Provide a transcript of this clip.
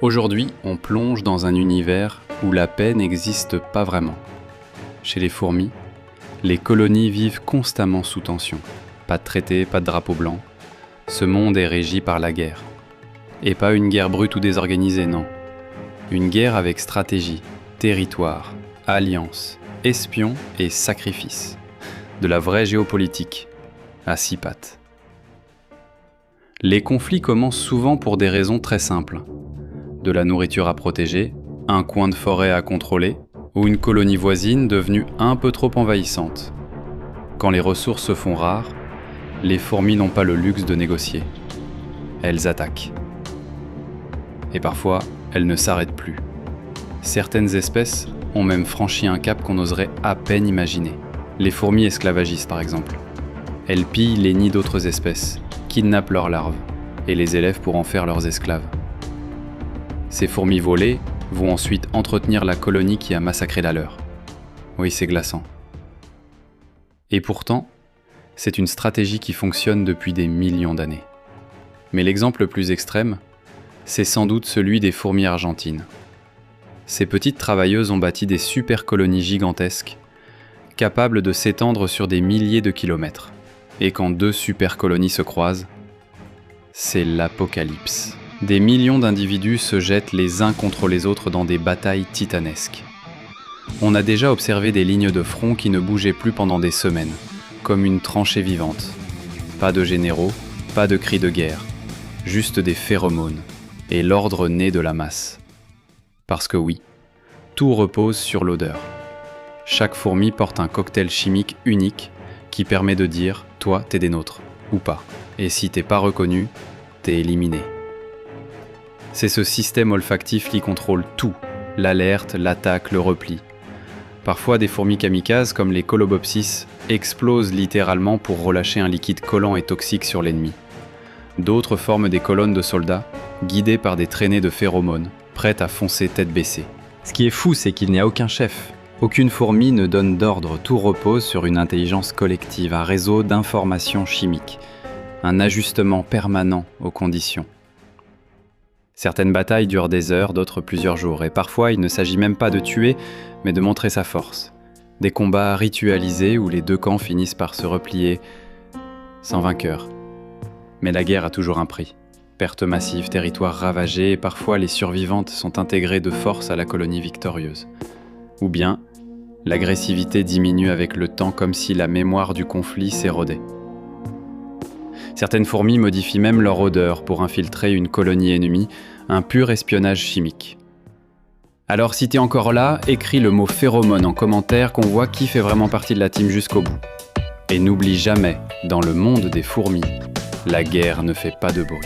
Aujourd'hui, on plonge dans un univers où la paix n'existe pas vraiment. Chez les fourmis, les colonies vivent constamment sous tension. Pas de traité, pas de drapeau blanc. Ce monde est régi par la guerre. Et pas une guerre brute ou désorganisée, non. Une guerre avec stratégie, territoire, alliance, espion et sacrifice. De la vraie géopolitique, à 6 pattes. Les conflits commencent souvent pour des raisons très simples. De la nourriture à protéger, un coin de forêt à contrôler, ou une colonie voisine devenue un peu trop envahissante. Quand les ressources se font rares, les fourmis n'ont pas le luxe de négocier. Elles attaquent. Et parfois, elles ne s'arrêtent plus. Certaines espèces ont même franchi un cap qu'on oserait à peine imaginer. Les fourmis esclavagistes, par exemple. Elles pillent les nids d'autres espèces, kidnappent leurs larves, et les élèvent pour en faire leurs esclaves. Ces fourmis volées vont ensuite entretenir la colonie qui a massacré la leur. Oui, c'est glaçant. Et pourtant, c'est une stratégie qui fonctionne depuis des millions d'années. Mais l'exemple le plus extrême, c'est sans doute celui des fourmis argentines. Ces petites travailleuses ont bâti des super colonies gigantesques, capables de s'étendre sur des milliers de kilomètres. Et quand 2 super colonies se croisent, c'est l'apocalypse. Des millions d'individus se jettent les uns contre les autres dans des batailles titanesques. On a déjà observé des lignes de front qui ne bougeaient plus pendant des semaines, comme une tranchée vivante. Pas de généraux, pas de cris de guerre, juste des phéromones, et l'ordre né de la masse. Parce que oui, tout repose sur l'odeur. Chaque fourmi porte un cocktail chimique unique qui permet de dire « toi, t'es des nôtres » ou pas. Et si t'es pas reconnu, t'es éliminé. C'est ce système olfactif qui contrôle tout, l'alerte, l'attaque, le repli. Parfois, des fourmis kamikazes, comme les Colobopsis, explosent littéralement pour relâcher un liquide collant et toxique sur l'ennemi. D'autres forment des colonnes de soldats, guidés par des traînées de phéromones, prêtes à foncer tête baissée. Ce qui est fou, c'est qu'il n'y a aucun chef. Aucune fourmi ne donne d'ordre, tout repose sur une intelligence collective, un réseau d'informations chimiques, un ajustement permanent aux conditions. Certaines batailles durent des heures, d'autres plusieurs jours, et parfois il ne s'agit même pas de tuer, mais de montrer sa force. Des combats ritualisés où les 2 camps finissent par se replier sans vainqueur. Mais la guerre a toujours un prix. Pertes massives, territoires ravagés, et parfois les survivantes sont intégrées de force à la colonie victorieuse. Ou bien, l'agressivité diminue avec le temps comme si la mémoire du conflit s'érodait. Certaines fourmis modifient même leur odeur pour infiltrer une colonie ennemie, un pur espionnage chimique. Alors si t'es encore là, écris le mot phéromone en commentaire qu'on voit qui fait vraiment partie de la team jusqu'au bout. Et n'oublie jamais, dans le monde des fourmis, la guerre ne fait pas de bruit.